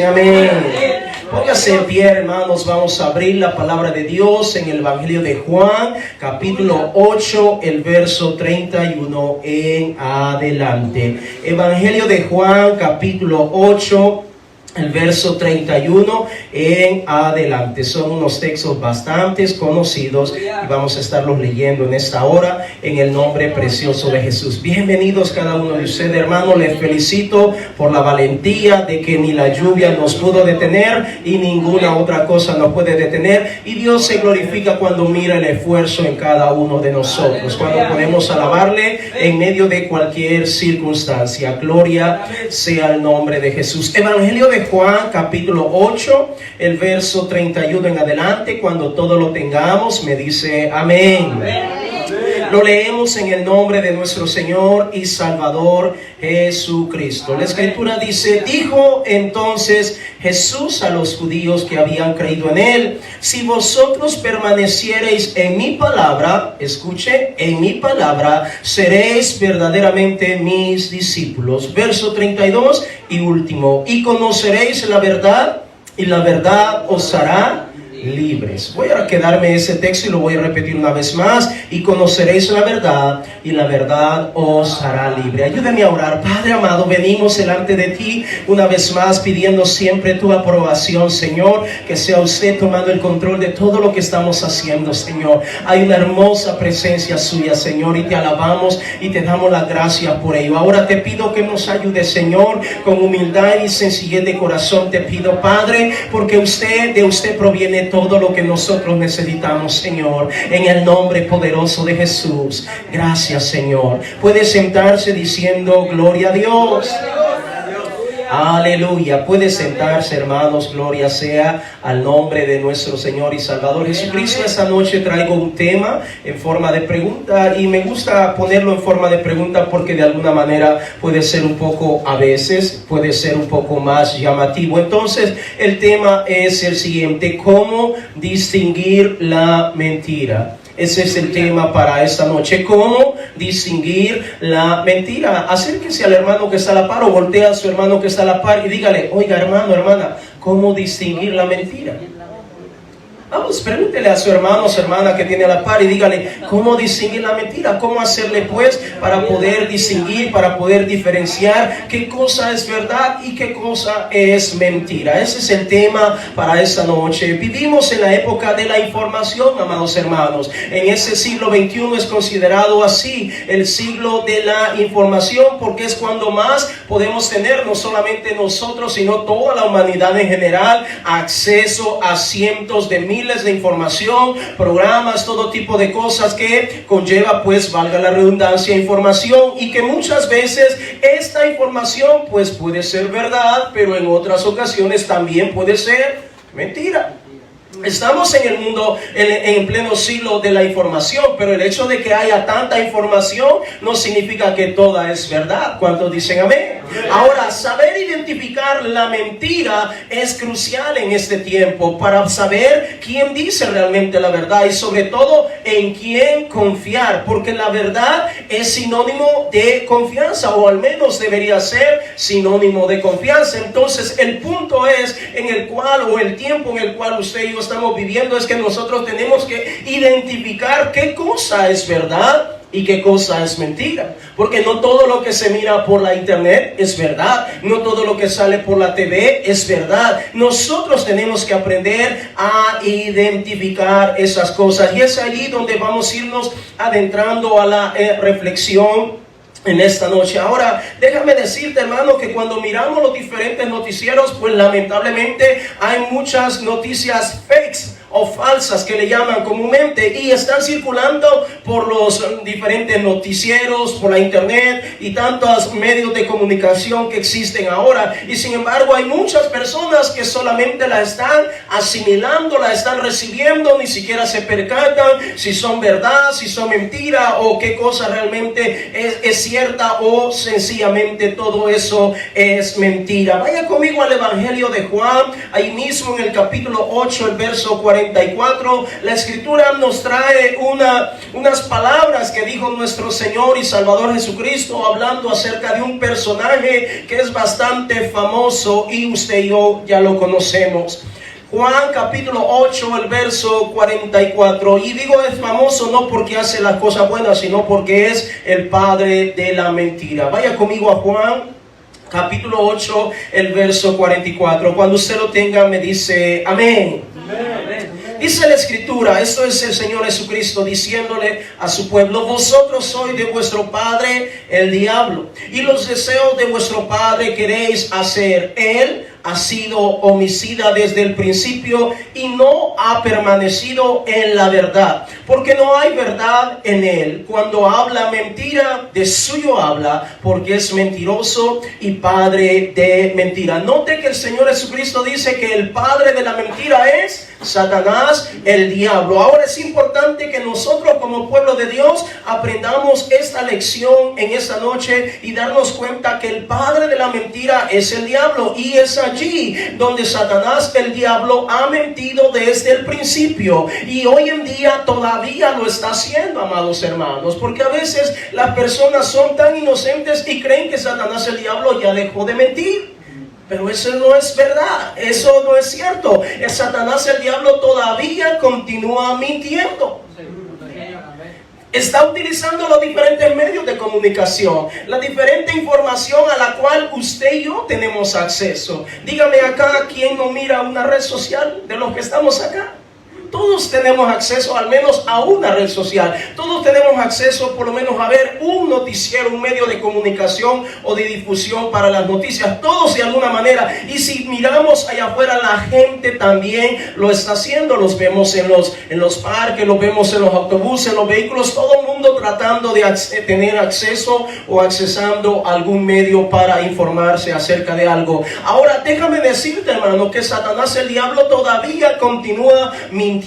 Amén. Póngase en pie, hermanos. Vamos a abrir la palabra de Dios en el Evangelio de Juan, capítulo 8, el verso 31 en adelante. Evangelio de Juan, capítulo 8, el verso 31 en adelante. Son unos textos bastante conocidos y vamos a estarlos leyendo en esta hora en el nombre precioso de Jesús. Bienvenidos cada uno de ustedes, hermanos. Les felicito por la valentía de que ni la lluvia nos pudo detener y ninguna otra cosa nos puede detener. Y Dios se glorifica cuando mira el esfuerzo en cada uno de nosotros, cuando podemos alabarle en medio de cualquier circunstancia. Gloria sea el nombre de Jesús. Evangelio de Juan, capítulo 8, el verso 31 en adelante. Cuando todo lo tengamos, me dice amén. Lo leemos en el nombre de nuestro Señor y Salvador Jesucristo. La Escritura dice: dijo entonces Jesús a los judíos que habían creído en Él: si vosotros permaneciereis en mi palabra, escuche, en mi palabra, seréis verdaderamente mis discípulos. Verso 32 y último: y conoceréis la verdad, y la verdad os hará libres. Voy a quedarme ese texto y lo voy a repetir una vez más: y conoceréis la verdad, y la verdad os hará libre. Ayúdame a orar. Padre amado, venimos delante de ti una vez más pidiendo siempre tu aprobación, Señor, que sea usted tomando el control de todo lo que estamos haciendo, Señor. Hay una hermosa presencia suya, Señor, y te alabamos y te damos la gracia por ello. Ahora te pido que nos ayude, Señor, con humildad y sencillez de corazón. Te pido, Padre, porque de usted proviene todo lo que nosotros necesitamos, Señor, en el nombre poderoso de Jesús. Gracias, Señor. Puede sentarse diciendo gloria a Dios. Aleluya. Puede sentarse, hermanos. Gloria sea al nombre de nuestro Señor y Salvador Jesucristo. Esta noche traigo un tema en forma de pregunta, y me gusta ponerlo en forma de pregunta porque de alguna manera puede ser un poco, a veces puede ser un poco más llamativo. Entonces el tema es el siguiente: ¿cómo distinguir la mentira? Ese es el tema para esta noche. ¿Cómo distinguir la mentira? Acérquese al hermano que está a la par, o voltea a su hermano que está a la par y dígale: oiga, hermano, hermana, ¿cómo distinguir la mentira? Vamos, pregúntele a su hermano o su hermana que tiene a la par y dígale: ¿cómo distinguir la mentira? ¿Cómo hacerle pues para poder distinguir, para poder diferenciar qué cosa es verdad y qué cosa es mentira? Ese es el tema para esta noche. Vivimos en la época de la información, amados hermanos. En ese siglo XXI es considerado así, el siglo de la información, porque es cuando más podemos tener, no solamente nosotros, sino toda la humanidad en general, acceso a cientos de miles de información, programas, todo tipo de cosas que conlleva, pues, valga la redundancia, información, y que muchas veces esta información pues puede ser verdad, pero en otras ocasiones también puede ser mentira. Estamos en el mundo en pleno siglo de la información, pero el hecho de que haya tanta información no significa que toda es verdad. ¿Cuántos dicen amén? Ahora, saber identificar la mentira es crucial en este tiempo para saber quién dice realmente la verdad y sobre todo en quién confiar, porque la verdad es sinónimo de confianza, o al menos debería ser sinónimo de confianza. Entonces el punto es en el cual, o el tiempo en el cual usted y yo estamos viviendo, es que nosotros tenemos que identificar qué cosa es verdad y qué cosa es mentira, porque no todo lo que se mira por la internet es verdad, no todo lo que sale por la TV es verdad. Nosotros tenemos que aprender a identificar esas cosas, y es allí donde vamos a irnos adentrando a la reflexión en esta noche. Ahora, déjame decirte, hermano, que cuando miramos los diferentes noticieros, pues lamentablemente hay muchas noticias fakes o falsas que le llaman comúnmente, y están circulando por los diferentes noticieros, por la internet y tantos medios de comunicación que existen ahora. Y sin embargo hay muchas personas que solamente la están asimilando, la están recibiendo, ni siquiera se percatan si son verdad, si son mentira, o qué cosa realmente es cierta, o sencillamente todo eso es mentira. Vaya conmigo al Evangelio de Juan, ahí mismo en el capítulo 8, el verso 40 44, la escritura nos trae unas palabras que dijo nuestro Señor y Salvador Jesucristo, hablando acerca de un personaje que es bastante famoso y usted y yo ya lo conocemos. Juan capítulo 8, el verso 44. Y digo es famoso no porque hace las cosas buenas, sino porque es el padre de la mentira. Vaya conmigo a Juan capítulo 8, el verso 44. Cuando usted lo tenga me dice amén. Dice la escritura, esto es el Señor Jesucristo diciéndole a su pueblo: vosotros sois de vuestro padre el diablo, y los deseos de vuestro padre queréis hacer. Él ha sido homicida desde el principio y no ha permanecido en la verdad, porque no hay verdad en él. Cuando habla mentira, de suyo habla, porque es mentiroso y padre de mentira. Note que el Señor Jesucristo dice que el padre de la mentira es Satanás, el diablo. Ahora es importante que nosotros como pueblo de Dios aprendamos esta lección en esta noche y darnos cuenta que el padre de la mentira es el diablo, y es allí donde Satanás, el diablo, ha mentido desde el principio, y hoy en día todavía lo está haciendo, amados hermanos, porque a veces las personas son tan inocentes y creen que Satanás, el diablo, ya dejó de mentir. Pero eso no es verdad, eso no es cierto. El Satanás, el diablo, todavía continúa mintiendo. Está utilizando los diferentes medios de comunicación, la diferente información a la cual usted y yo tenemos acceso. Dígame acá, ¿quién no mira una red social de los que estamos acá? Todos tenemos acceso al menos a una red social. Todos tenemos acceso por lo menos a ver un noticiero, un medio de comunicación o de difusión para las noticias. Todos de alguna manera. Y si miramos allá afuera, la gente también lo está haciendo. Los vemos en los parques, los vemos en los autobuses, en los vehículos. Todo el mundo tratando de tener acceso o accesando a algún medio para informarse acerca de algo. Ahora déjame decirte, hermano, que Satanás, el diablo, todavía continúa mintiendo.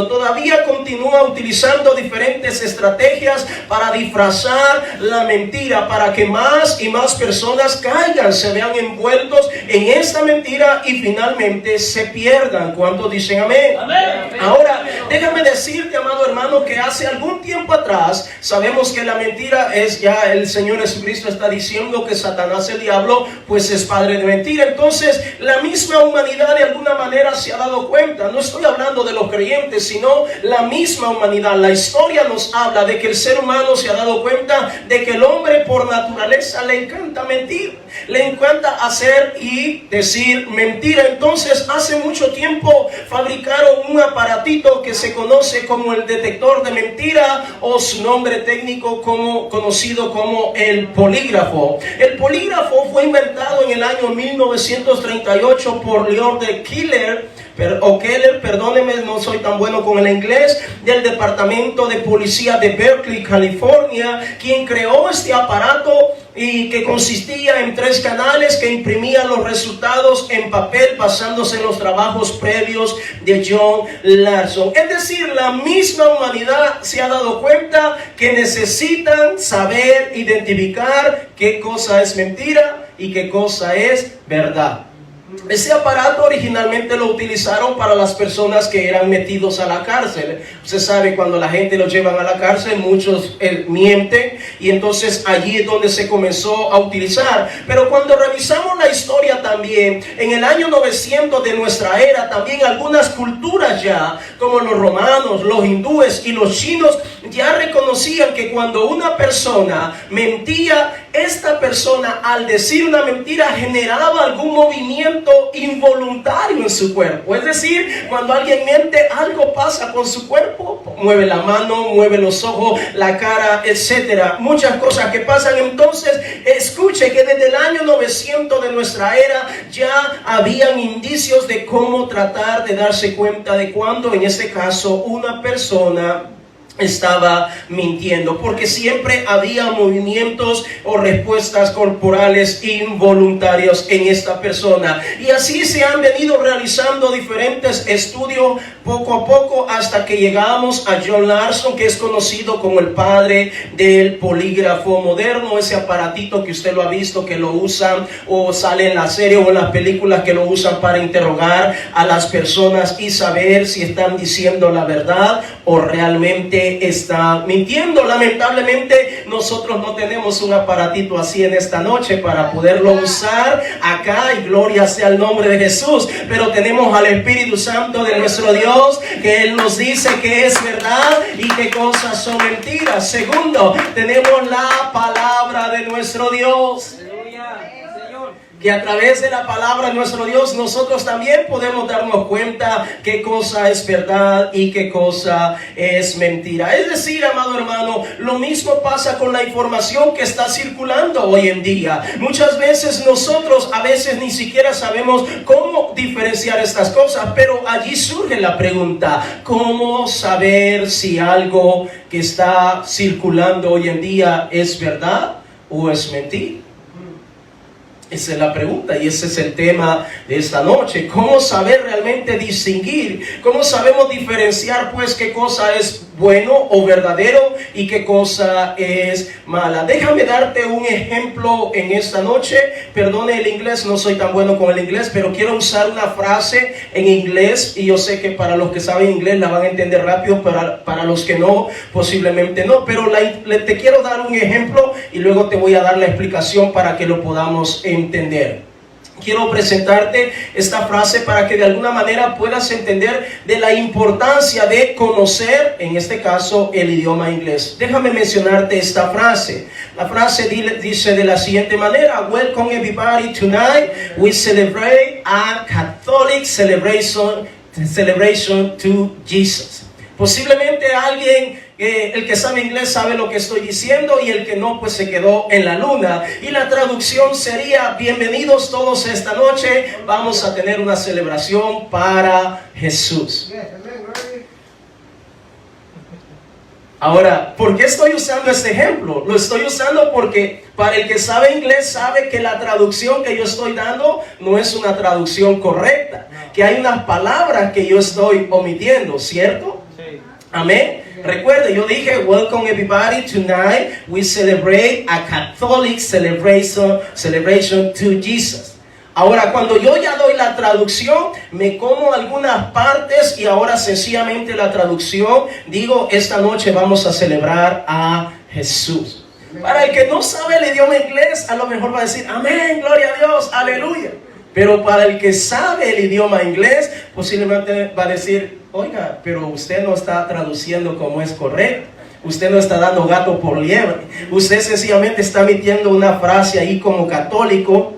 Todavía continúa utilizando diferentes estrategias para disfrazar la mentira, para que más y más personas caigan, se vean envueltos en esta mentira y finalmente se pierdan. ¿Cuántos dicen amén? Amén. Ahora, déjame decirte, amado hermano, que hace algún tiempo atrás sabemos que la mentira es, ya el Señor Jesucristo está diciendo que Satanás, el diablo, pues es padre de mentira. Entonces la misma humanidad de alguna manera se ha dado cuenta. No estoy hablando de los creyentes, sino la misma humanidad. La historia nos habla de que el ser humano se ha dado cuenta de que el hombre por naturaleza le encanta mentir, le encanta hacer y decir mentira. Entonces hace mucho tiempo fabricaron un aparatito que se conoce como el detector de mentira, o su nombre técnico conocido como el polígrafo. El polígrafo fue inventado en el año 1938 por Leon de Keller, perdóneme, no soy tan bueno con el inglés, del Departamento de Policía de Berkeley, California, quien creó este aparato y que consistía en 3 canales que imprimían los resultados en papel basándose en los trabajos previos de John Larson. Es decir, la misma humanidad se ha dado cuenta que necesitan saber identificar qué cosa es mentira y qué cosa es verdad. Ese aparato originalmente lo utilizaron para las personas que eran metidos a la cárcel. Usted sabe, cuando la gente lo llevan a la cárcel, muchos mienten, y entonces allí es donde se comenzó a utilizar. Pero cuando revisamos la historia también, en el año 900 de nuestra era, también algunas culturas ya, como los romanos, los hindúes y los chinos, ya reconocían que cuando una persona mentía, esta persona, al decir una mentira, generaba algún movimiento involuntario en su cuerpo. Es decir, cuando alguien miente, algo pasa con su cuerpo, mueve la mano, mueve los ojos, la cara, etcétera. Muchas cosas que pasan. Entonces, escuche que desde el año 900 de nuestra era ya habían indicios de cómo tratar de darse cuenta de cuando, en este caso, una persona estaba mintiendo, porque siempre había movimientos o respuestas corporales involuntarios en esta persona, y así se han venido realizando diferentes estudios poco a poco hasta que llegamos a John Larson, que es conocido como el padre del polígrafo moderno, ese aparatito que usted lo ha visto, que lo usan o sale en la serie o en las películas, que lo usan para interrogar a las personas y saber si están diciendo la verdad o realmente está mintiendo. Lamentablemente nosotros no tenemos un aparatito así en esta noche para poderlo usar acá, y gloria sea el nombre de Jesús, pero tenemos al Espíritu Santo de nuestro Dios, que Él nos dice que es verdad y qué cosas son mentiras. Segundo, tenemos la palabra de nuestro Dios, que a través de la palabra de nuestro Dios nosotros también podemos darnos cuenta qué cosa es verdad y qué cosa es mentira. Es decir, amado hermano, lo mismo pasa con la información que está circulando hoy en día. Muchas veces nosotros a veces ni siquiera sabemos cómo diferenciar estas cosas, pero allí surge la pregunta: ¿cómo saber si algo que está circulando hoy en día es verdad o es mentira? Esa es la pregunta, y ese es el tema de esta noche. ¿Cómo saber realmente distinguir? ¿Cómo sabemos diferenciar pues qué cosa es bueno o verdadero y qué cosa es mala? Déjame darte un ejemplo en esta noche. Perdone el inglés, no soy tan bueno con el inglés, pero quiero usar una frase en inglés, y yo sé que para los que saben inglés la van a entender rápido, para los que no, posiblemente no, pero te quiero dar un ejemplo y luego te voy a dar la explicación para que lo podamos entender. Quiero presentarte esta frase para que de alguna manera puedas entender de la importancia de conocer, en este caso, el idioma inglés. Déjame mencionarte esta frase. La frase dice de la siguiente manera: Welcome everybody, tonight we celebrate a Catholic celebration to Jesus. Posiblemente alguien, el que sabe inglés sabe lo que estoy diciendo, y el que no pues se quedó en la luna, y la traducción sería: bienvenidos todos esta noche, vamos a tener una celebración para Jesús. Ahora, ¿por qué estoy usando este ejemplo? Lo estoy usando porque para el que sabe inglés sabe que la traducción que yo estoy dando no es una traducción correcta, que hay unas palabras que yo estoy omitiendo, ¿cierto? Sí. Amén. Recuerde, yo dije: welcome everybody, tonight we celebrate a Catholic celebration to Jesus. Ahora, cuando yo ya doy la traducción, me como algunas partes, y ahora sencillamente la traducción digo: esta noche vamos a celebrar a Jesús. Para el que no sabe el idioma inglés, a lo mejor va a decir: amén, gloria a Dios, aleluya. Pero para el que sabe el idioma inglés, posiblemente va a decir: oiga, pero usted no está traduciendo como es correcto. Usted no está dando gato por liebre. Usted sencillamente está metiendo una frase ahí como católico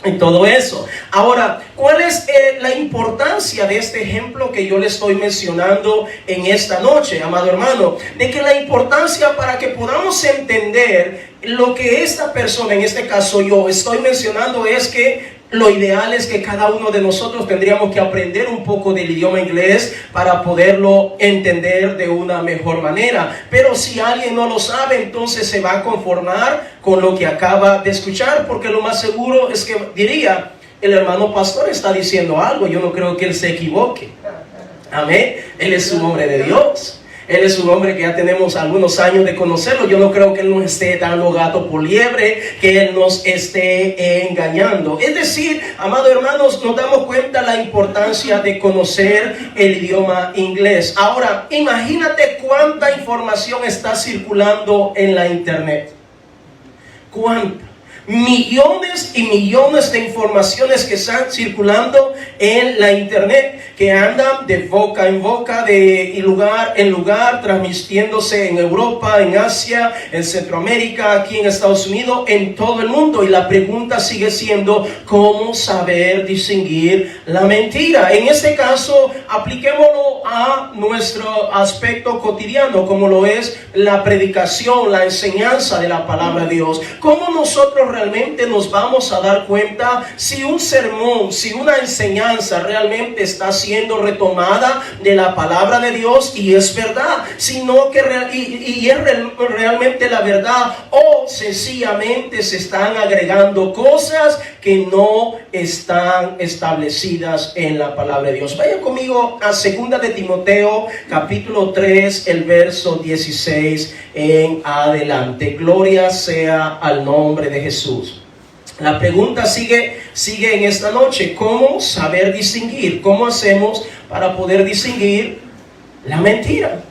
y todo eso. Ahora, ¿cuál es la importancia de este ejemplo que yo le estoy mencionando en esta noche, amado hermano? De que la importancia para que podamos entender lo que esta persona, en este caso yo, estoy mencionando, es que lo ideal es que cada uno de nosotros tendríamos que aprender un poco del idioma inglés para poderlo entender de una mejor manera. Pero si alguien no lo sabe, entonces se va a conformar con lo que acaba de escuchar, porque lo más seguro es que diría: el hermano pastor está diciendo algo, yo no creo que él se equivoque. Amén. Él es un hombre de Dios. Él es un hombre que ya tenemos algunos años de conocerlo. Yo no creo que Él nos esté dando gato por liebre, que Él nos esté engañando. Es decir, amados hermanos, nos damos cuenta la importancia de conocer el idioma inglés. Ahora, imagínate cuánta información está circulando en la internet. ¿Cuánta? Millones y millones de informaciones que están circulando en la internet, que andan de boca en boca, de lugar en lugar, transmitiéndose en Europa, en Asia, en Centroamérica, aquí en Estados Unidos, en todo el mundo. Y la pregunta sigue siendo: ¿cómo saber distinguir la mentira? En este caso, apliquémoslo a nuestro aspecto cotidiano, como lo es la predicación, la enseñanza de la palabra de Dios. ¿Cómo nosotros realmente nos vamos a dar cuenta si un sermón, si una enseñanza realmente está siendo retomada de la palabra de Dios y es verdad, sino que es realmente la verdad, o sencillamente se están agregando cosas que no están establecidas en la palabra de Dios? Vaya conmigo a 2 de Timoteo capítulo 3, el verso 16 en adelante. Gloria sea al nombre de Jesús. La pregunta sigue en esta noche: ¿cómo saber distinguir? ¿Cómo hacemos para poder distinguir la mentira?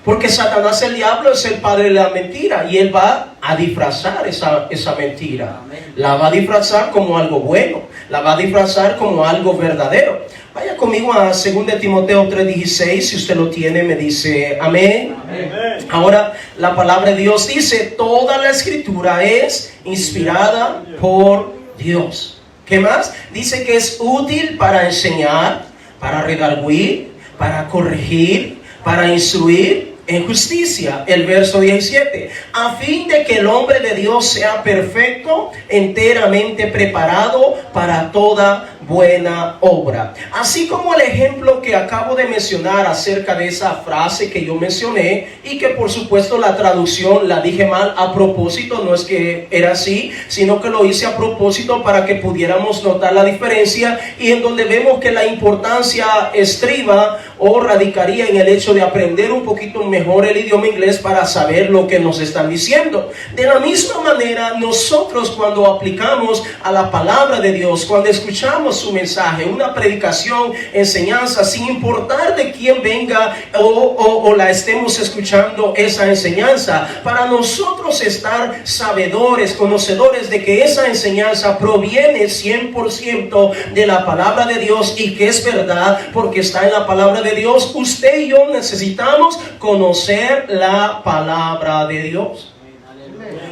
Porque Satanás, el diablo, es el padre de la mentira, y él va a disfrazar esa mentira. La va a disfrazar como algo bueno, la va a disfrazar como algo verdadero. Vaya conmigo a 2 de Timoteo 3:16, si usted lo tiene, me dice amén. Amén. Ahora, la palabra de Dios dice: toda la escritura es inspirada por Dios. ¿Qué más? Dice que es útil para enseñar, para redarguir, para corregir, para instruir en justicia. El verso 17: a fin de que el hombre de Dios sea perfecto, enteramente preparado para toda buena obra. Así como el ejemplo que acabo de mencionar acerca de esa frase que yo mencioné, y que por supuesto la traducción la dije mal a propósito, no es que era así, sino que lo hice a propósito para que pudiéramos notar la diferencia, y en donde vemos que la importancia estriba o radicaría en el hecho de aprender un poquito mejor el idioma inglés para saber lo que nos están diciendo. De la misma manera, nosotros cuando aplicamos a la palabra de Dios, cuando escuchamos su mensaje, una predicación, enseñanza, sin importar de quién venga o la estemos escuchando esa enseñanza, para nosotros estar sabedores, conocedores de que esa enseñanza proviene 100% de la palabra de Dios y que es verdad porque está en la palabra de Dios, usted y yo necesitamos conocer la palabra de Dios.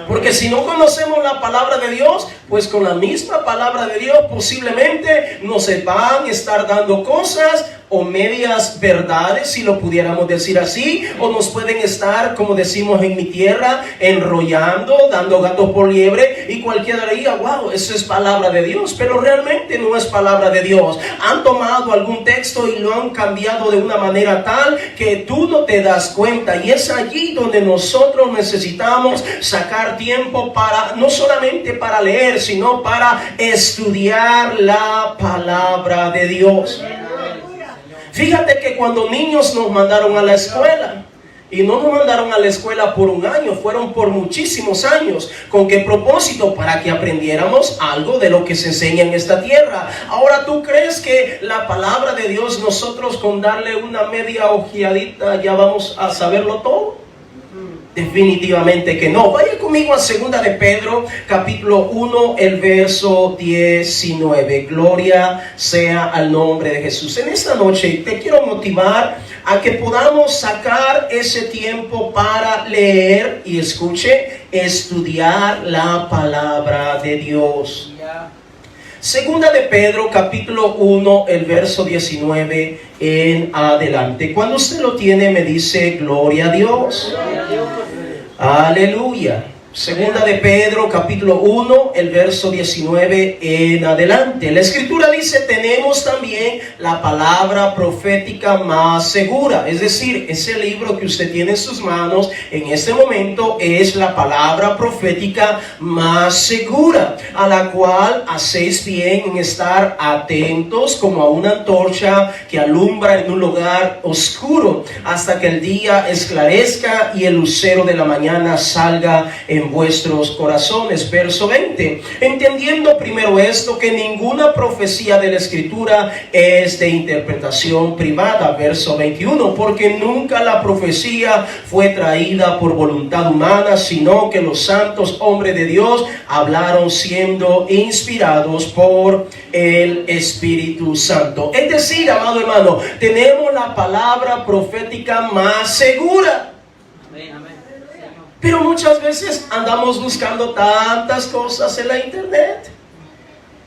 Porque si no conocemos la palabra de Dios, pues con la misma palabra de Dios posiblemente nos van a estar dando cosas o medias verdades, si lo pudiéramos decir así, o nos pueden estar, como decimos en mi tierra, enrollando, dando gatos por liebre, y cualquiera diría: wow, eso es palabra de Dios, pero realmente no es palabra de Dios. Han tomado algún texto y lo han cambiado de una manera tal que tú no te das cuenta, y es allí donde nosotros necesitamos sacar tiempo para, no solamente para leer, sino para estudiar la palabra de Dios. Fíjate que cuando niños nos mandaron a la escuela, y no nos mandaron a la escuela por un año, fueron por muchísimos años. ¿Con qué propósito? Para que aprendiéramos algo de lo que se enseña en esta tierra. Ahora, ¿tú crees que la palabra de Dios, nosotros con darle una media ojeadita ya vamos a saberlo todo? Definitivamente que no. Vaya conmigo a 2 de Pedro capítulo 1, el verso 19. Gloria sea al nombre de Jesús. En esta noche te quiero motivar a que podamos sacar ese tiempo para leer y, escuche, estudiar la palabra de Dios. Segunda de Pedro capítulo 1, el verso 19 en adelante. Cuando usted lo tiene, me dice: gloria a Dios. Aleluya. Segunda de Pedro capítulo 1, el verso 19 en adelante. La escritura dice: tenemos también la palabra profética más segura. Es decir, ese libro que usted tiene en sus manos en este momento es la palabra profética más segura, a la cual hacéis bien en estar atentos como a una antorcha que alumbra en un lugar oscuro, hasta que el día esclarezca y el lucero de la mañana salga en vuestros corazones. Verso 20. Entendiendo primero esto, que ninguna profecía de la escritura es de interpretación privada. Verso 21. Porque nunca la profecía fue traída por voluntad humana, sino que los santos hombres de Dios hablaron siendo inspirados por el Espíritu Santo. Es decir, amado hermano, tenemos la palabra profética más segura. Amén, amén. Pero muchas veces andamos buscando tantas cosas en la internet.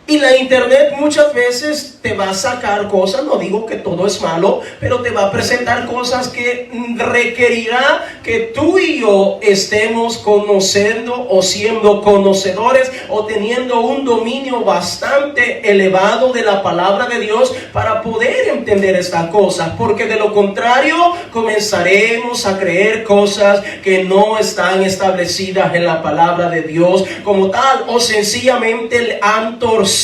Y la internet muchas veces te va a sacar cosas, no digo que todo es malo, pero te va a presentar cosas que requerirá que tú y yo estemos conociendo o siendo conocedores o teniendo un dominio bastante elevado de la palabra de Dios para poder entender estas cosas, porque de lo contrario comenzaremos a creer cosas que no están establecidas en la palabra de Dios como tal, o sencillamente han torcido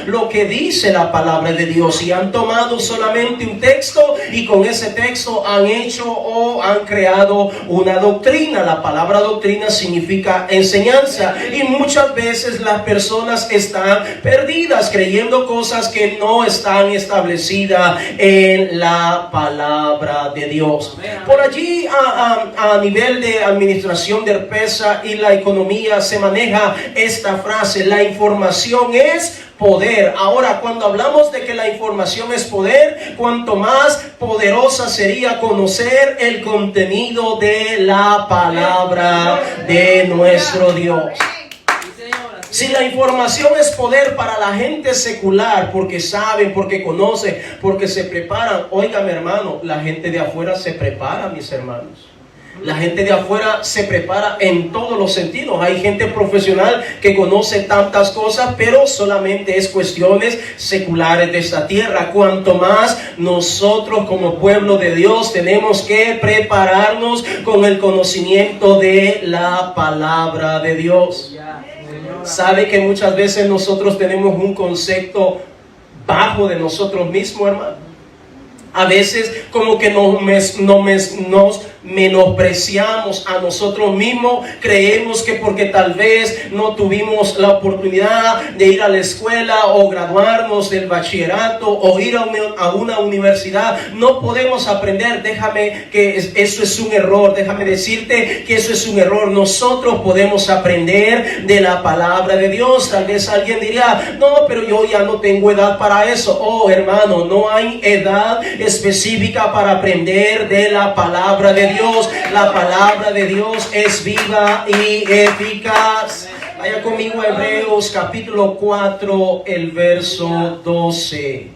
lo que dice la palabra de Dios y han tomado solamente un texto y con ese texto han hecho o han creado una doctrina. La palabra doctrina significa enseñanza y muchas veces las personas están perdidas creyendo cosas que no están establecidas en la palabra de Dios. Por allí a nivel de administración de empresa y la economía se maneja esta frase: la información es poder. Ahora, cuando hablamos de que la información es poder, cuanto más poderosa sería conocer el contenido de la palabra de nuestro Dios. Si la información es poder para la gente secular, porque saben, porque conocen, porque se preparan, óigame hermano, la gente de afuera se prepara, mis hermanos. La gente de afuera se prepara en todos los sentidos. Hay gente profesional que conoce tantas cosas, pero solamente es cuestiones seculares de esta tierra. Cuanto más nosotros como pueblo de Dios tenemos que prepararnos con el conocimiento de la palabra de Dios. ¿Sabe que muchas veces nosotros tenemos un concepto bajo de nosotros mismos, hermano? A veces como que nos menospreciamos a nosotros mismos, creemos que porque tal vez no tuvimos la oportunidad de ir a la escuela o graduarnos del bachillerato o ir a una universidad, no podemos aprender. Déjame que eso es un error, déjame decirte que eso es un error. Nosotros podemos aprender de la palabra de Dios. Tal vez alguien diría, no, pero yo ya no tengo edad para eso. Oh hermano, no hay edad específica para aprender de la palabra de Dios. La palabra de Dios es viva y eficaz. Vaya conmigo a Hebreos capítulo 4, el verso 12.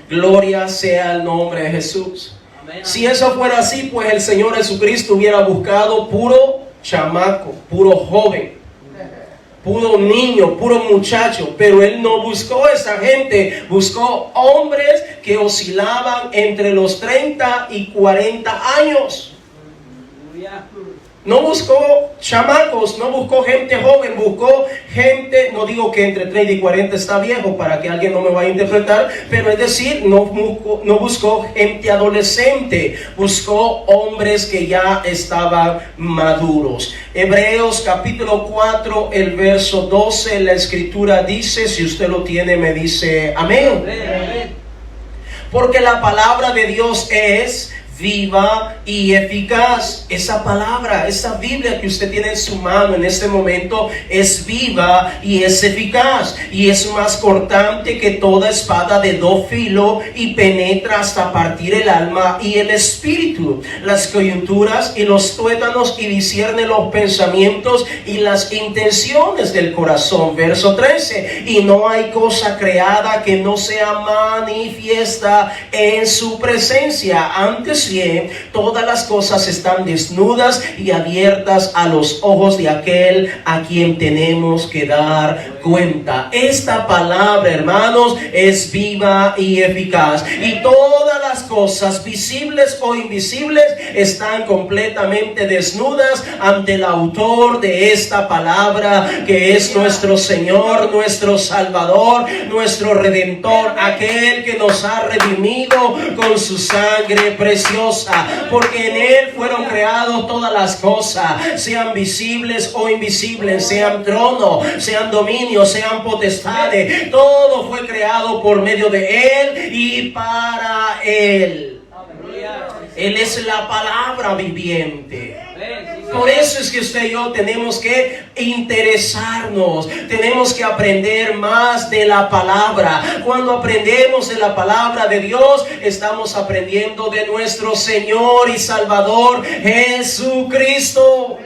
Gloria sea el nombre de Jesús. Si eso fuera así, pues el Señor Jesucristo hubiera buscado puro chamaco, puro joven, puro niño, puro muchacho, pero Él no buscó esa gente, buscó hombres que oscilaban entre los 30 y 40 años. No buscó chamacos, no buscó gente joven, buscó gente, no digo que entre 30 y 40 está viejo para que alguien no me vaya a interpretar, pero es decir, no buscó gente adolescente, buscó hombres que ya estaban maduros. Hebreos capítulo 4, el verso 12, la escritura dice, si usted lo tiene me dice amén. Porque la palabra de Dios es viva y eficaz. Esa palabra, esa Biblia que usted tiene en su mano en este momento es viva y es eficaz y es más cortante que toda espada de dos filos y penetra hasta partir el alma y el espíritu, las coyunturas y los tuétanos, y discierne los pensamientos y las intenciones del corazón. Verso 13, y no hay cosa creada que no sea manifiesta en su presencia. Antes bien, todas las cosas están desnudas y abiertas a los ojos de aquel a quien tenemos que dar cuenta. Esta palabra, hermanos, es viva y eficaz, y todas las cosas, visibles o invisibles, están completamente desnudas ante el autor de esta palabra, que es nuestro Señor, nuestro Salvador, nuestro Redentor, aquel que nos ha redimido con su sangre preciosa, porque en Él fueron creadas todas las cosas, sean visibles o invisibles, sean tronos, sean dominios, sean potestades. Todo fue creado por medio de Él y para Él. Él es la palabra viviente. Por eso es que usted y yo tenemos que interesarnos, tenemos que aprender más de la palabra. Cuando aprendemos de la palabra de Dios, estamos aprendiendo de nuestro Señor y Salvador Jesucristo.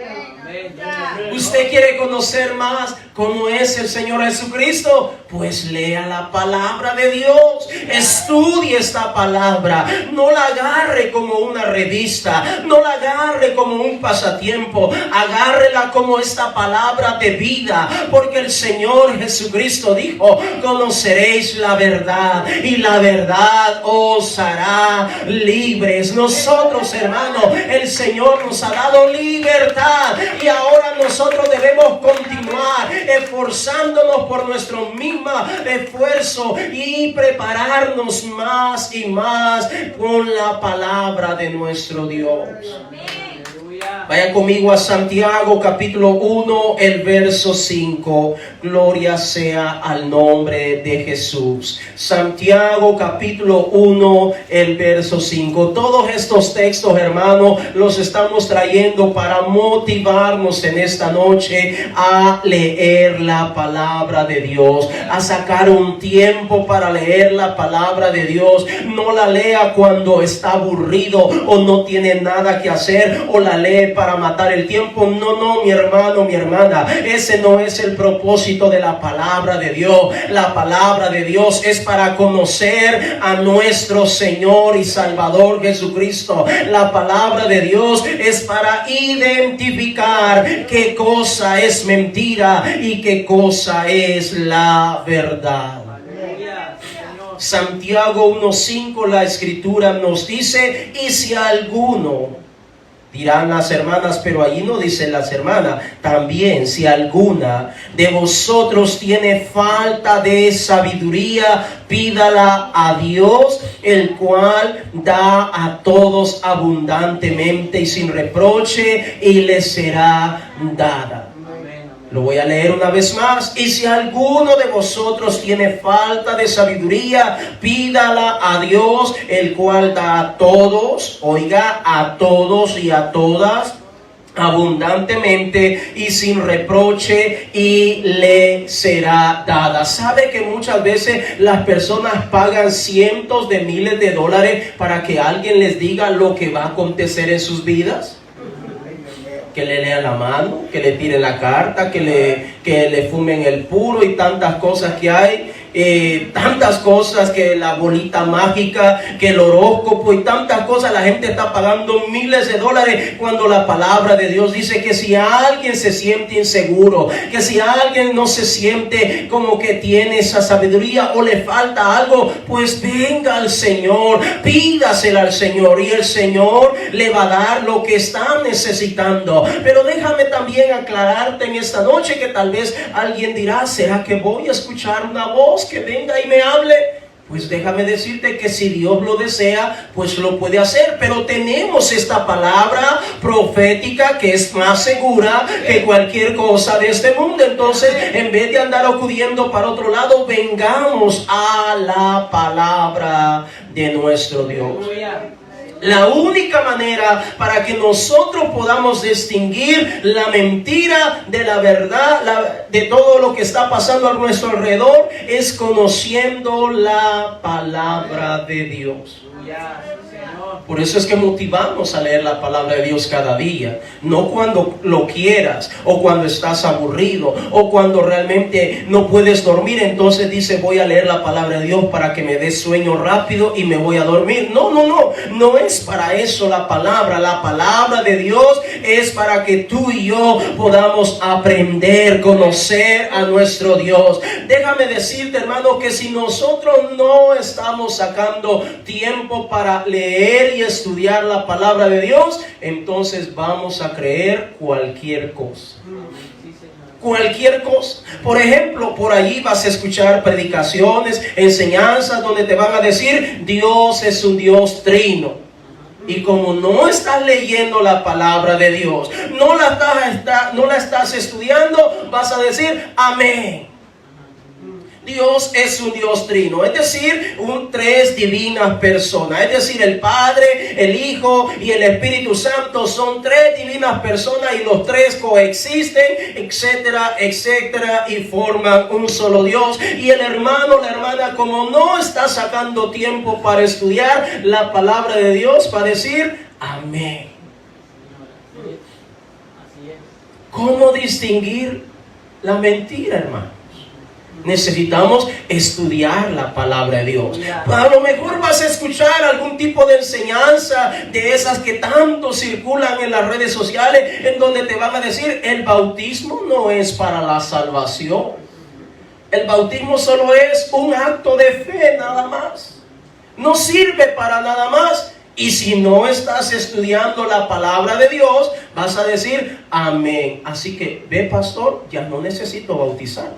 ¿Usted quiere conocer más cómo es el Señor Jesucristo? Pues lea la palabra de Dios. Estudie esta palabra. No la agarre como una revista. No la agarre como un pasatiempo. Agárrela como esta palabra de vida. Porque el Señor Jesucristo dijo: conoceréis la verdad y la verdad os hará libres. Nosotros, hermanos, el Señor nos ha dado libertad. Y ahora nosotros debemos continuar esforzándonos por nuestro mismo esfuerzo y prepararnos más y más con la palabra de nuestro Dios. Vaya conmigo a Santiago capítulo 1, el verso 5. Gloria sea al nombre de Jesús. Santiago capítulo 1, el verso 5. Todos estos textos, hermanos, los estamos trayendo para motivarnos en esta noche a leer la palabra de Dios, a sacar un tiempo para leer la palabra de Dios. No la lea cuando está aburrido o no tiene nada que hacer, o la lee para matar el tiempo. No, mi hermano, mi hermana, ese no es el propósito de la palabra de Dios. La palabra de Dios es para conocer a nuestro Señor y Salvador Jesucristo. La palabra de Dios es para identificar qué cosa es mentira y qué cosa es la verdad. Santiago 1:5, la escritura nos dice: y si alguno, dirán las hermanas, pero allí no dicen las hermanas, también si alguna de vosotros tiene falta de sabiduría, pídala a Dios, el cual da a todos abundantemente y sin reproche, y le será dada. Lo voy a leer una vez más. Y si alguno de vosotros tiene falta de sabiduría, pídala a Dios, el cual da a todos, oiga, a todos y a todas, abundantemente y sin reproche, y le será dada. ¿Sabe que muchas veces las personas pagan cientos de miles de dólares para que alguien les diga lo que va a acontecer en sus vidas? Que le lean la mano, que le tiren la carta, que le fumen el puro y tantas cosas que hay. Tantas cosas, que la bolita mágica, que el horóscopo y tantas cosas. La gente está pagando miles de dólares, cuando la palabra de Dios dice que si alguien se siente inseguro, que si alguien no se siente como que tiene esa sabiduría o le falta algo, pues venga al Señor, pídasela al Señor, y el Señor le va a dar lo que está necesitando. Pero déjame también aclararte en esta noche que tal vez alguien dirá: ¿será que voy a escuchar una voz que venga y me hable? Pues déjame decirte que si Dios lo desea, pues lo puede hacer. Pero tenemos esta palabra profética que es más segura que cualquier cosa de este mundo. Entonces, en vez de andar acudiendo para otro lado, vengamos a la palabra de nuestro Dios. La única manera para que nosotros podamos distinguir la mentira de la verdad, de todo lo que está pasando a nuestro alrededor, es conociendo la palabra de Dios. Por eso es que motivamos a leer la palabra de Dios cada día. No cuando lo quieras, o cuando estás aburrido, o cuando realmente no puedes dormir. Entonces dice: voy a leer la palabra de Dios para que me dé sueño rápido y me voy a dormir. No es para eso la palabra. La palabra de Dios es para que tú y yo podamos aprender, conocer a nuestro Dios. Déjame decirte, hermano, que si nosotros no estamos sacando tiempo para leer y estudiar la palabra de Dios, entonces vamos a creer cualquier cosa. Cualquier cosa. Por ejemplo, por allí vas a escuchar predicaciones, enseñanzas donde te van a decir: Dios es un Dios trino. Y como no estás leyendo la palabra de Dios, no la estás estudiando, vas a decir: amén. Dios es un Dios trino, es decir, tres divinas personas. Es decir, el Padre, el Hijo y el Espíritu Santo son tres divinas personas, y los tres coexisten, etcétera, etcétera, y forman un solo Dios. Y el hermano, la hermana, como no está sacando tiempo para estudiar la palabra de Dios, va a decir: amén. ¿Cómo distinguir la mentira, hermanos? Necesitamos estudiar la palabra de Dios. A lo mejor vas a escuchar algún tipo de enseñanza de esas que tanto circulan en las redes sociales, en donde te van a decir: el bautismo no es para la salvación. El bautismo solo es un acto de fe, nada más. No sirve para nada más. Y si no estás estudiando la palabra de Dios, vas a decir amén. Así que, ve, pastor, ya no necesito bautizar.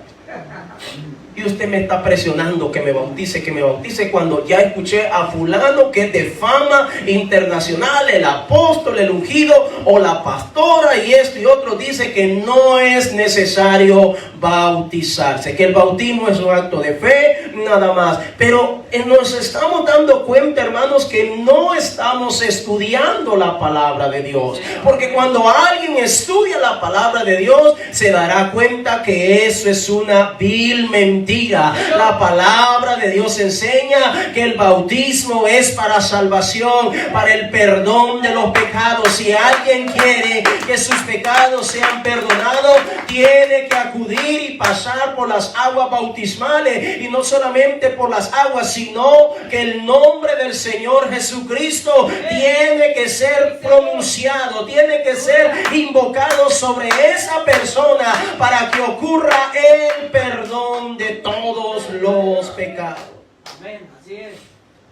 Y usted me está presionando que me bautice, cuando ya escuché a fulano que es de fama internacional, el apóstol, el ungido o la pastora y esto y otro, dice que no es necesario bautizarse, que el bautismo es un acto de fe, nada más. Pero nos estamos dando cuenta, hermanos, que no estamos estudiando la palabra de Dios, porque cuando alguien estudia la palabra de Dios, se dará cuenta que eso es una vil mentira. La palabra de Dios enseña que el bautismo es para salvación, para el perdón de los pecados. Si alguien quiere que sus pecados sean perdonados, tiene que acudir y pasar por las aguas bautismales, y no solamente por las aguas, sino que el nombre del Señor Jesucristo tiene que ser pronunciado, tiene que ser invocado sobre esa persona para que ocurra el perdón de todos los pecados. Amén, así es.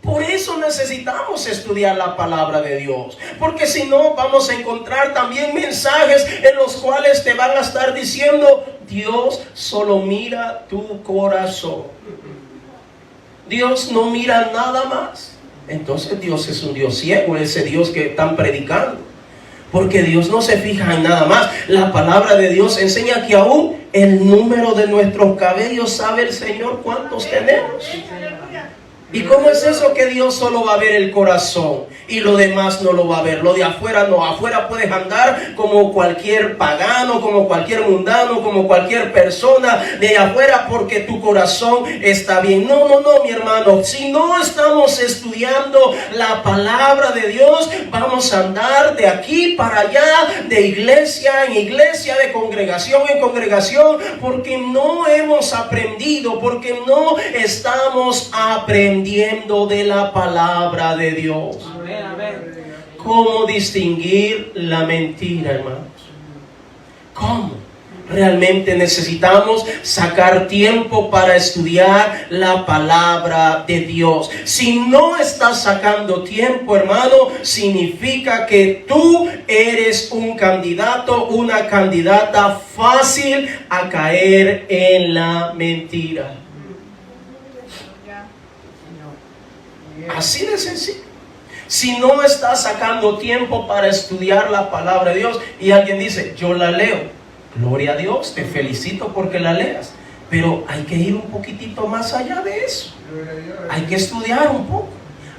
Por eso necesitamos estudiar la palabra de Dios, porque si no vamos a encontrar también mensajes en los cuales te van a estar diciendo: Dios solo mira tu corazón. Dios no mira nada más. Entonces Dios es un Dios ciego, ese Dios que están predicando. Porque Dios no se fija en nada más. La palabra de Dios enseña que aún el número de nuestros cabellos sabe el Señor cuántos tenemos. ¿Y cómo es eso que Dios solo va a ver el corazón y lo demás no lo va a ver? Lo de afuera no. Afuera puedes andar como cualquier pagano, como cualquier mundano, como cualquier persona de afuera, porque tu corazón está bien. No, mi hermano. Si no estamos estudiando la palabra de Dios, vamos a andar de aquí para allá, de iglesia en iglesia, de congregación en congregación, porque no hemos aprendido, porque no estamos aprendiendo de la palabra de Dios. Amén, amén. ¿Cómo distinguir la mentira, hermanos? ¿Cómo? Realmente necesitamos sacar tiempo para estudiar la palabra de Dios. Si no estás sacando tiempo, hermano, significa que tú eres un candidato, una candidata fácil a caer en la mentira. Así de sencillo. Si no estás sacando tiempo para estudiar la palabra de Dios, y alguien dice: yo la leo, gloria a Dios, te felicito porque la leas, pero hay que ir un poquitito más allá de eso. Hay que estudiar un poco,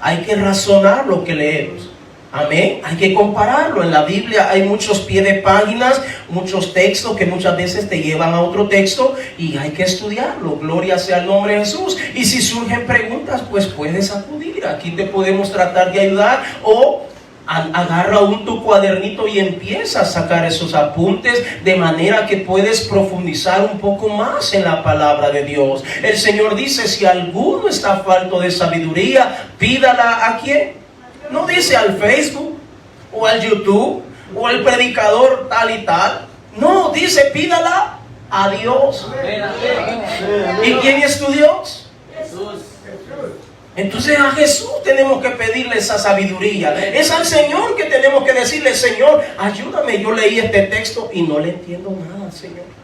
hay que razonar lo que leemos. Amén. Hay que compararlo. En la Biblia hay muchos pies de páginas, muchos textos que muchas veces te llevan a otro texto, y hay que estudiarlo. Gloria sea el nombre de Jesús. Y si surgen preguntas, pues puedes acudir. Aquí te podemos tratar de ayudar, o agarra tu cuadernito y empieza a sacar esos apuntes, de manera que puedes profundizar un poco más en la palabra de Dios. El Señor dice: si alguno está falto de sabiduría, pídala ¿a quién? No dice al Facebook o al YouTube o al predicador tal y tal. No, dice: pídala a Dios. Amén, amén. ¿Y quién es tu Dios? Jesús. Entonces a Jesús tenemos que pedirle esa sabiduría. Es al Señor que tenemos que decirle: Señor, ayúdame, yo leí este texto y no le entiendo nada, Señor.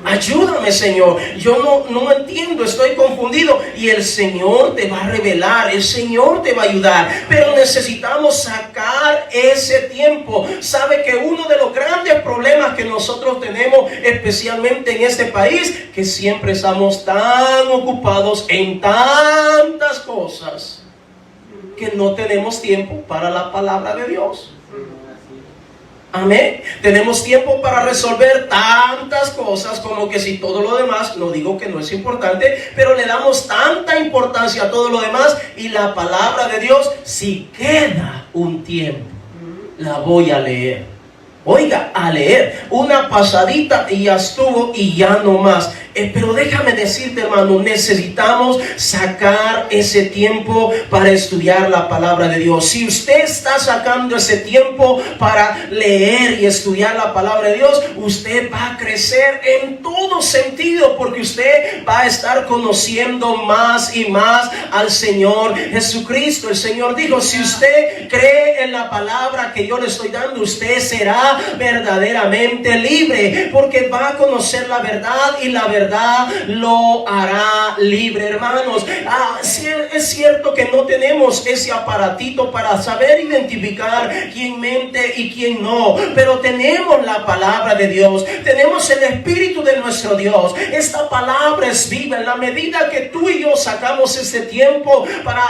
Ayúdame, Señor, yo no entiendo, estoy confundido. Y el Señor te va a revelar, el Señor te va a ayudar. Pero necesitamos sacar ese tiempo. Sabe que uno de los grandes problemas que nosotros tenemos, especialmente en este país, que siempre estamos tan ocupados en tantas cosas, que no tenemos tiempo para la palabra de Dios. Amén. Tenemos tiempo para resolver tantas cosas, como que si todo lo demás, no digo que no es importante, pero le damos tanta importancia a todo lo demás, y la palabra de Dios, si queda un tiempo, la voy a leer. Oiga, a leer una pasadita y ya estuvo y ya no más. Pero déjame decirte, hermano, necesitamos sacar ese tiempo para estudiar la palabra de Dios. Si usted está sacando ese tiempo para leer y estudiar la palabra de Dios, usted va a crecer en todo sentido, porque usted va a estar conociendo más y más al Señor Jesucristo. El Señor dijo, si usted cree en la palabra que yo le estoy dando, usted será verdaderamente libre, porque va a conocer la verdad y la verdad lo hará libre, hermanos. Es cierto que no tenemos ese aparatito para saber identificar quién mente y quién no, pero tenemos la palabra de Dios, tenemos el Espíritu de nuestro Dios. Esta palabra es viva. En la medida que tú y yo sacamos este tiempo para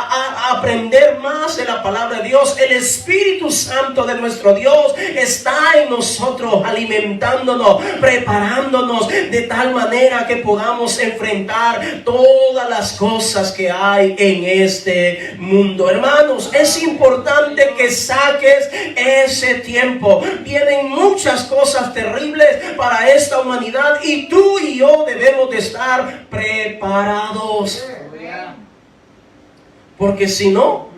aprender más de la palabra de Dios, el Espíritu Santo de nuestro Dios está en nosotros, alimentándonos, preparándonos de tal manera que podamos enfrentar todas las cosas que hay en este mundo. Hermanos, es importante que saques ese tiempo. Vienen muchas cosas terribles para esta humanidad y tú y yo debemos de estar preparados, porque si no,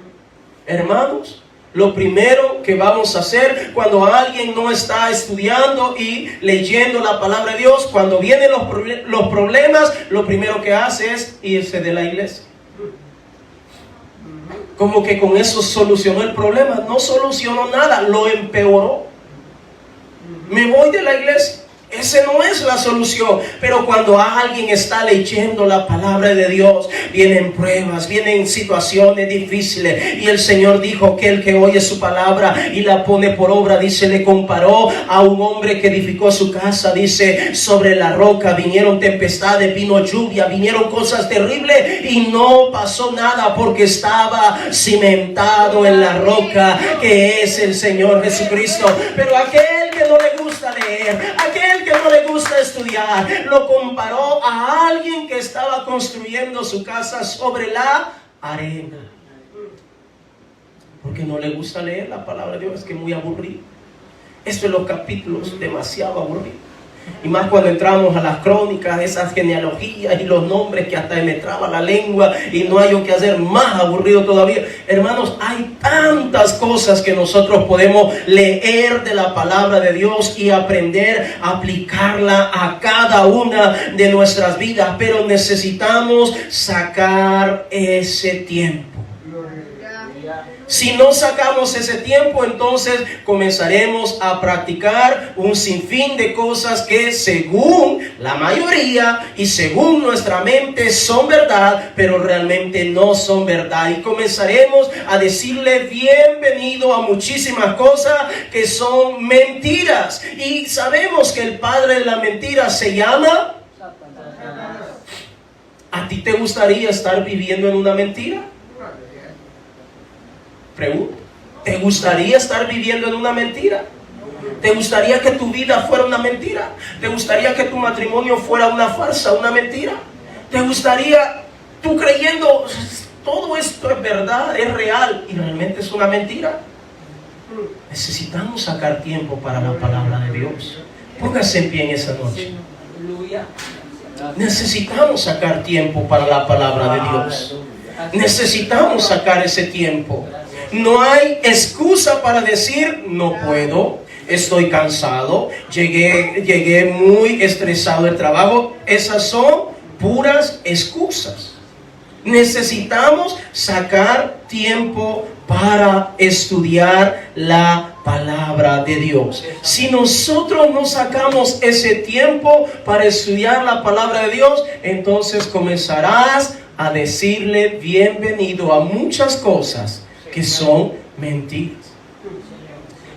hermanos, lo primero que vamos a hacer cuando alguien no está estudiando y leyendo la palabra de Dios, cuando vienen los problemas, lo primero que hace es irse de la iglesia. Como que con eso solucionó el problema. No solucionó nada, lo empeoró. Me voy de la iglesia. Esa no es la solución. Pero cuando alguien está leyendo la palabra de Dios, vienen pruebas, vienen situaciones difíciles. Y el Señor dijo que el que oye su palabra y la pone por obra, dice, le comparó a un hombre que edificó su casa. Dice, sobre la roca vinieron tempestades, vino lluvia, vinieron cosas terribles y no pasó nada, porque estaba cimentado en la roca que es el Señor Jesucristo. Pero aquel que no le gusta leer, aquel que no le gusta estudiar, lo comparó a alguien que estaba construyendo su casa sobre la arena, porque no le gusta leer la palabra de Dios. Es que es muy aburrido. Esto es los capítulos demasiado aburridos. Y más cuando entramos a las crónicas, esas genealogías y los nombres que hasta me traba la lengua y no hay que hacer, más aburrido todavía. Hermanos, hay tantas cosas que nosotros podemos leer de la palabra de Dios y aprender a aplicarla a cada una de nuestras vidas, pero necesitamos sacar ese tiempo. Si no sacamos ese tiempo, entonces comenzaremos a practicar un sinfín de cosas que según la mayoría y según nuestra mente son verdad, pero realmente no son verdad. Y comenzaremos a decirle bienvenido a muchísimas cosas que son mentiras. Y sabemos que el padre de la mentira se llama Satanás. ¿A ti te gustaría estar viviendo en una mentira? Pregunta, ¿te gustaría estar viviendo en una mentira? ¿Te gustaría que tu vida fuera una mentira? ¿Te gustaría que tu matrimonio fuera una farsa, una mentira? ¿Te gustaría tú creyendo todo esto es verdad, es real y realmente es una mentira? Necesitamos sacar tiempo para la palabra de Dios. Póngase en pie en esa noche. Necesitamos sacar tiempo para la palabra de Dios. Necesitamos sacar ese tiempo. No hay excusa para decir no puedo, estoy cansado, llegué muy estresado del trabajo. Esas son puras excusas. Necesitamos sacar tiempo para estudiar la palabra de Dios. Si nosotros no sacamos ese tiempo para estudiar la palabra de Dios, entonces comenzarás a decirle bienvenido a muchas cosas que son mentiras.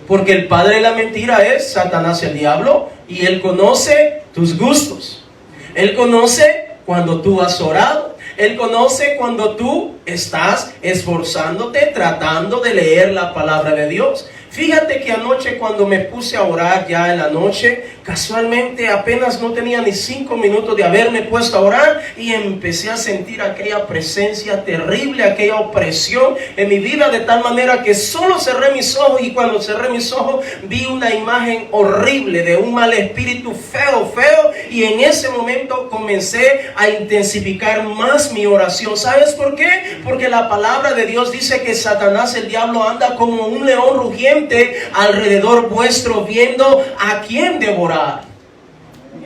Porque el padre de la mentira es Satanás, el diablo, y él conoce tus gustos. Él conoce cuando tú has orado. Él conoce cuando tú estás esforzándote, tratando de leer la palabra de Dios. Fíjate que anoche cuando me puse a orar ya en la noche, Casualmente apenas no tenía ni 5 minutos de haberme puesto a orar y empecé a sentir aquella presencia terrible, aquella opresión en mi vida, de tal manera que solo cerré mis ojos, y cuando cerré mis ojos vi una imagen horrible de un mal espíritu feo, y en ese momento comencé a intensificar más mi oración. ¿Sabes por qué? Porque la palabra de Dios dice que Satanás, el diablo, anda como un león rugiente alrededor vuestro, viendo a quién devorar.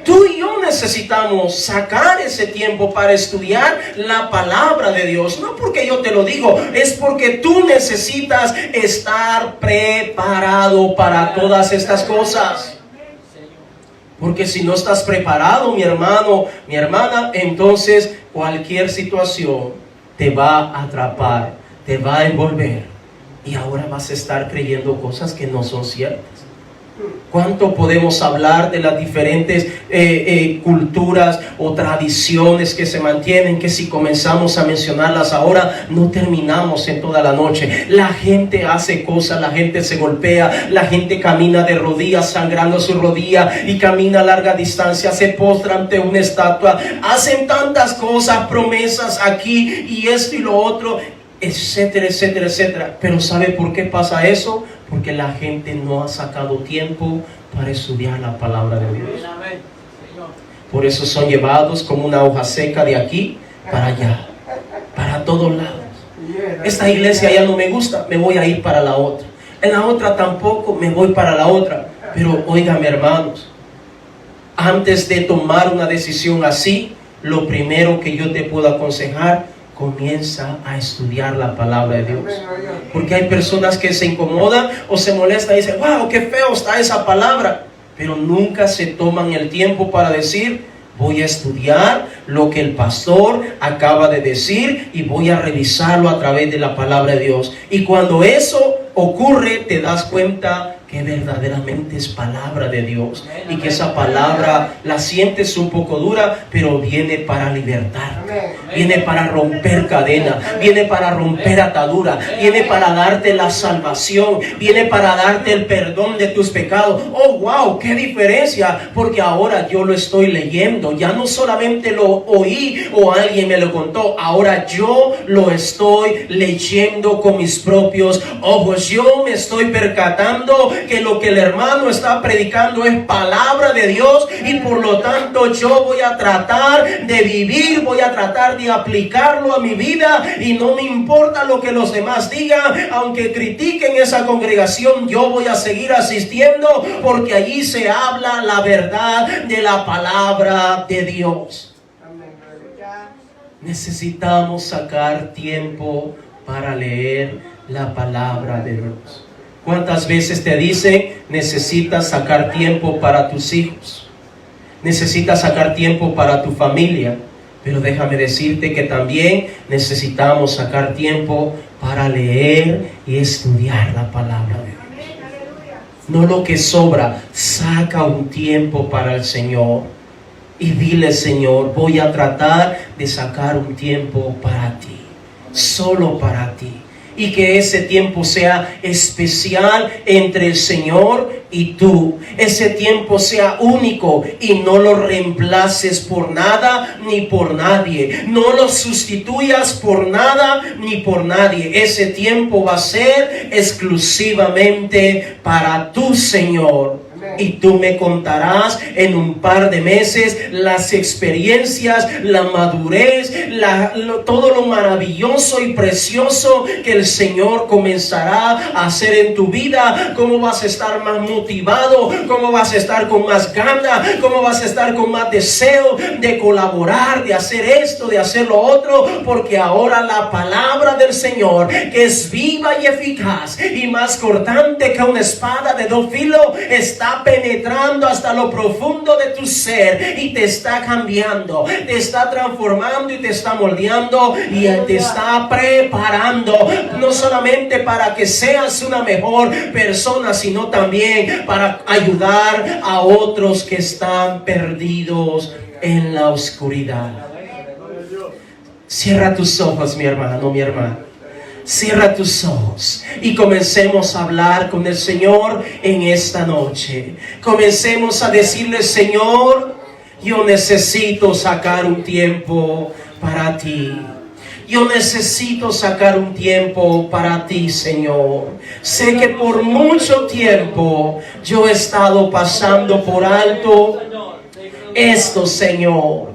Tú y yo necesitamos sacar ese tiempo para estudiar la palabra de Dios. No porque yo te lo digo, es porque tú necesitas estar preparado para todas estas cosas. Porque si no estás preparado, mi hermano, mi hermana, entonces cualquier situación te va a atrapar, te va a envolver, y ahora vas a estar creyendo cosas que no son ciertas. ¿Cuánto podemos hablar de las diferentes culturas o tradiciones que se mantienen, que si comenzamos a mencionarlas ahora no terminamos en toda la noche? La gente hace cosas, la gente se golpea, la gente camina de rodillas sangrando su rodilla y camina a larga distancia, se postra ante una estatua, hacen tantas cosas, promesas aquí y esto y lo otro, etcétera, etcétera, etcétera. Pero ¿sabe por qué pasa eso? Porque la gente no ha sacado tiempo para estudiar la palabra de Dios. Por eso son llevados como una hoja seca de aquí para allá, para todos lados. Esta iglesia ya no me gusta, me voy a ir para la otra. En la otra tampoco, me voy para la otra. Pero óigame, hermanos, antes de tomar una decisión así, lo primero que yo te puedo aconsejar: comienza a estudiar la palabra de Dios. Porque hay personas que se incomodan o se molestan y dicen: wow, qué feo está esa palabra. Pero nunca se toman el tiempo para decir: voy a estudiar lo que el pastor acaba de decir y voy a revisarlo a través de la palabra de Dios. Y cuando eso ocurre, te das cuenta que verdaderamente es palabra de Dios, y que esa palabra la sientes un poco dura, pero viene para libertarte, viene para romper cadenas, viene para romper ataduras, viene para darte la salvación, viene para darte el perdón de tus pecados. Oh, wow, qué diferencia, porque ahora yo lo estoy leyendo, ya no solamente lo oí o alguien me lo contó, ahora yo lo estoy leyendo con mis propios ojos. Yo me estoy percatando que lo que el hermano está predicando es palabra de Dios, y por lo tanto yo voy a tratar de vivir, voy a tratar de aplicarlo a mi vida, y no me importa lo que los demás digan, aunque critiquen esa congregación, yo voy a seguir asistiendo, porque allí se habla la verdad de la palabra de Dios. Necesitamos sacar tiempo para leer la palabra de Dios. ¿Cuántas veces te dicen: necesitas sacar tiempo para tus hijos, necesitas sacar tiempo para tu familia? Pero déjame decirte que también necesitamos sacar tiempo para leer y estudiar la palabra de Dios. No lo que sobra, saca un tiempo para el Señor y dile: Señor, voy a tratar de sacar un tiempo para ti, solo para ti. Y que ese tiempo sea especial entre el Señor y tú. Ese tiempo sea único y no lo reemplaces por nada ni por nadie. No lo sustituyas por nada ni por nadie. Ese tiempo va a ser exclusivamente para tu Señor. Y tú me contarás en un par de meses las experiencias, la madurez, todo lo maravilloso y precioso que el Señor comenzará a hacer en tu vida. Cómo vas a estar más motivado, cómo vas a estar con más ganas, cómo vas a estar con más deseo de colaborar, de hacer esto, de hacer lo otro, porque ahora la palabra del Señor, que es viva y eficaz y más cortante que una espada de dos filos, está penetrando hasta lo profundo de tu ser y te está cambiando, te está transformando y te está moldeando y te está preparando, no solamente para que seas una mejor persona, sino también para ayudar a otros que están perdidos en la oscuridad. Cierra tus ojos, mi hermano, mi hermana. Cierra tus ojos y comencemos a hablar con el Señor en esta noche. Comencemos a decirle: Señor, yo necesito sacar un tiempo para ti. Yo necesito sacar un tiempo para ti, Señor. Sé que por mucho tiempo yo he estado pasando por alto esto, Señor.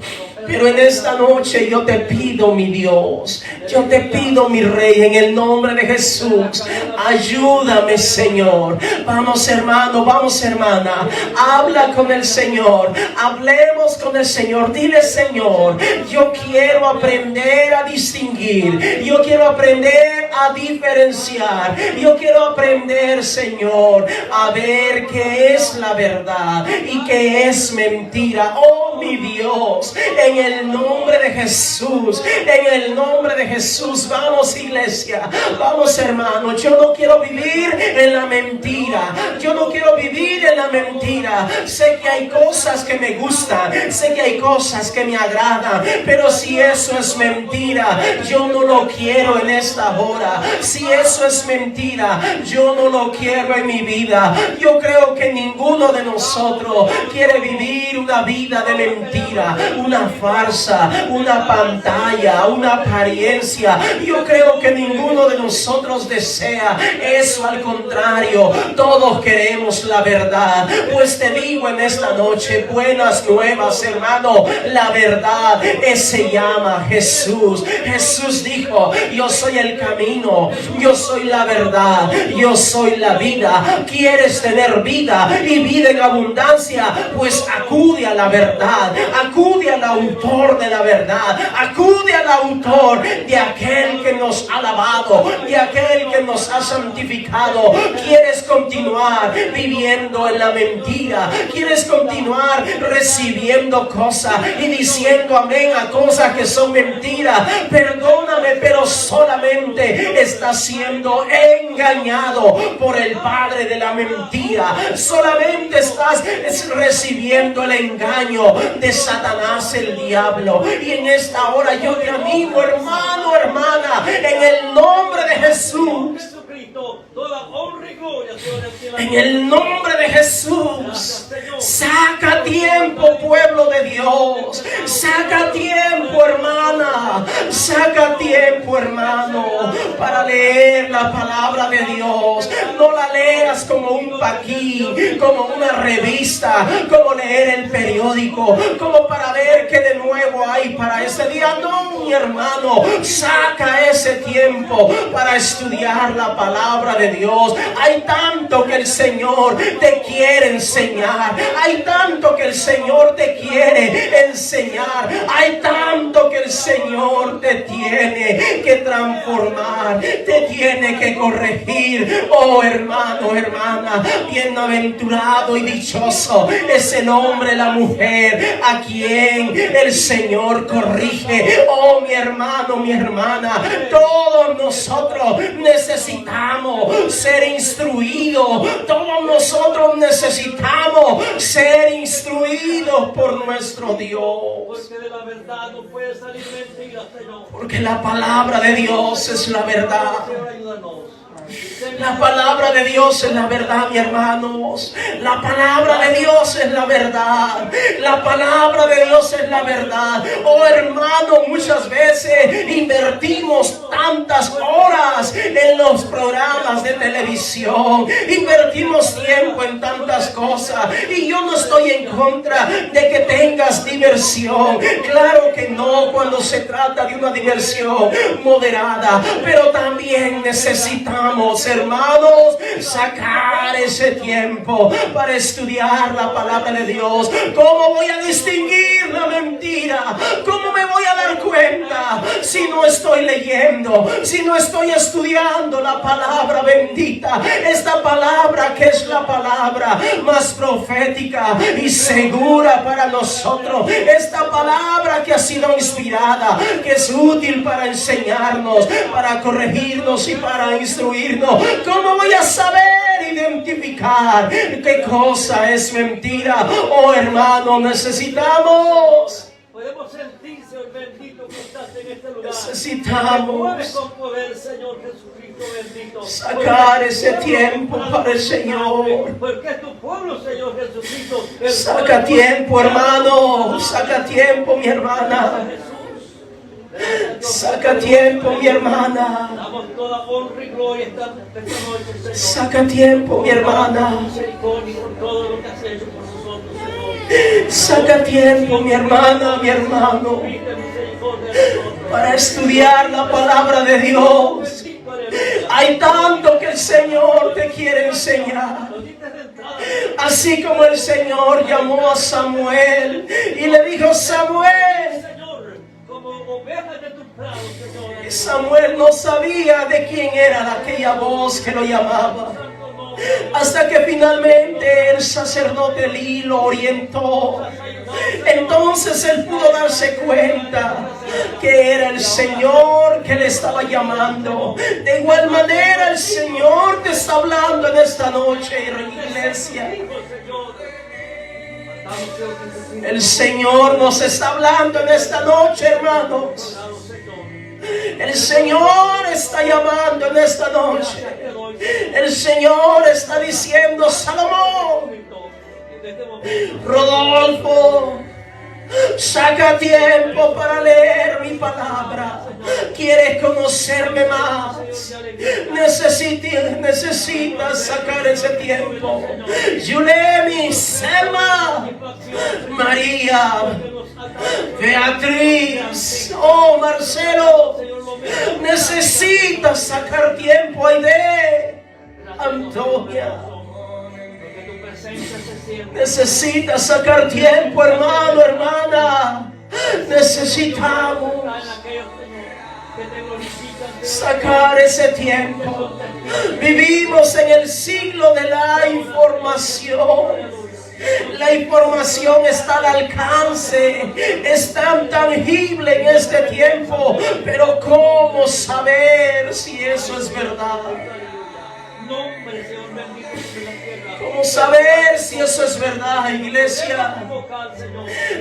Pero en esta noche yo te pido, mi Dios, yo te pido, mi Rey, en el nombre de Jesús, ayúdame, Señor. Vamos, hermano, vamos, hermana, habla con el Señor, hablemos con el Señor. Dile: Señor, yo quiero aprender a distinguir, yo quiero aprender a diferenciar, yo quiero aprender, Señor, a ver qué es la verdad y qué es mentira. Oh, mi Dios, en el nombre de Jesús, en el nombre de Jesús. Vamos, iglesia, vamos, hermano. Yo no quiero vivir en la mentira, yo no quiero vivir en la mentira. Sé que hay cosas que me gustan, sé que hay cosas que me agradan, pero si eso es mentira, yo no lo quiero en esta hora. Si eso es mentira, yo no lo quiero en mi vida. Yo creo que ninguno de nosotros quiere vivir una vida de mentira, una farsa, una pantalla, una apariencia. Yo creo que ninguno de nosotros desea eso. Al contrario, todos queremos la verdad. Pues te digo en esta noche, buenas nuevas, hermano. La verdad se llama Jesús. Jesús dijo: yo soy el camino, yo soy la verdad, yo soy la vida. ¿Quieres tener vida y vida en abundancia? Pues acude a la verdad, acude al autor de la verdad, acude al autor de aquel que nos ha lavado, de aquel que nos ha santificado. ¿Quieres continuar viviendo en la mentira? ¿Quieres continuar recibiendo cosas y diciendo amén a cosas que son mentiras? Perdóname, pero solamente estás siendo engañado por el padre de la mentira. Solamente estás recibiendo el engaño de Satanás, el diablo. Y en esta hora yo te animo, hermano, hermana, en el nombre de Jesús. En el nombre de Jesús, saca tiempo, pueblo de Dios. Saca tiempo, hermana. Saca tiempo, hermano, para leer la palabra de Dios. No la leas como un paquín, como una revista, como leer el periódico, como para ver qué de nuevo hay para ese día. No, mi hermano, saca ese tiempo para estudiar la palabra de Dios. Hay tanto que el Señor te quiere enseñar, hay tanto que el Señor te quiere enseñar, hay tanto que el Señor te tiene que transformar, te tiene que corregir. Oh, hermano, hermana, bienaventurado y dichoso es el hombre, la mujer a quien el Señor corrige. Oh, mi hermano, mi hermana, todos nosotros necesitamos ser instruidos, todos nosotros necesitamos ser instruidos por nuestro Dios. Porque de la verdad no puede salir mentira, Señor. Porque la palabra de Dios es la verdad. Señor, ayúdanos. La palabra de Dios es la verdad, mi hermanos. La palabra de Dios es la verdad. La palabra de Dios es la verdad. Oh, hermano, muchas veces invertimos tantas horas en los programas de televisión. Invertimos tiempo en tantas cosas. Y yo no estoy en contra de que tengas diversión. Claro que no, cuando se trata de una diversión moderada. Pero también necesitamos, hermanos, sacar ese tiempo para estudiar la palabra de Dios. ¿Cómo voy a distinguir la mentira? ¿Cómo me voy a dar cuenta si no estoy leyendo, si no estoy estudiando la palabra bendita? Esta palabra que es la palabra más profética y segura para nosotros. Esta palabra que ha sido inspirada, que es útil para enseñarnos, para corregirnos y para instruirnos. ¿Cómo voy a saber identificar qué cosa es mentira? Oh, hermano, necesitamos. Podemos sentirse, hoy bendito, que estás en este lugar. Necesitamos con poder, Señor Jesucristo bendito. sacar ese tiempo para el Señor. Porque es tu pueblo, Señor Jesucristo. Saca tiempo, hermano. Saca tiempo, mi hermana. Saca tiempo, mi hermana. Damos toda honra y gloria esta noche, Señor. Saca tiempo, mi hermana. Misericordia por todo lo que has hecho por nosotros, Señor. Saca tiempo, mi hermana, mi hermano, para estudiar la palabra de Dios. Hay tanto que el Señor te quiere enseñar. Así como el Señor llamó a Samuel y le dijo: Samuel. Y Samuel no sabía de quién era aquella voz que lo llamaba, hasta que finalmente el sacerdote Elí lo orientó. Entonces él pudo darse cuenta que era el Señor que le estaba llamando. De igual manera el Señor te está hablando en esta noche, iglesia. El Señor nos está hablando en esta noche, hermanos. El Señor está llamando en esta noche. El Señor está diciendo: Salomón, Rodolfo, saca tiempo para leer mi palabra. ¿Quieres conocerme más? Necesitas sacar ese tiempo. Yulemi, Selma, María, Beatriz, oh Marcelo, necesitas sacar tiempo. Aide, Antonia, necesitas sacar tiempo, hermano, hermana. Necesitamos sacar ese tiempo. Vivimos en el siglo de la información. La información está al alcance, es tan tangible en este tiempo, pero ¿cómo saber si eso es verdad? ¿Cómo saber si eso es verdad, iglesia?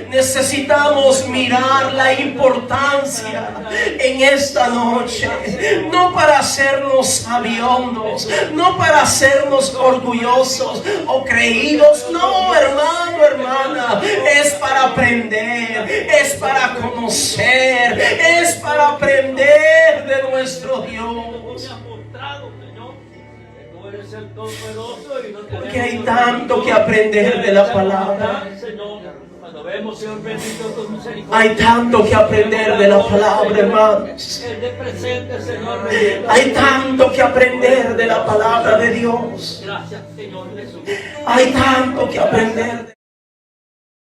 Necesitamos mirar la importancia en esta noche, no para hacernos sabiondos, no para hacernos orgullosos o creídos, no, hermano, hermana, es para aprender, es para conocer, es para aprender de nuestro Dios. Porque hay tanto que aprender de la palabra. Hay tanto que aprender de la palabra, hermanos. Hay tanto que aprender de la palabra de Dios. Hay tanto que aprender.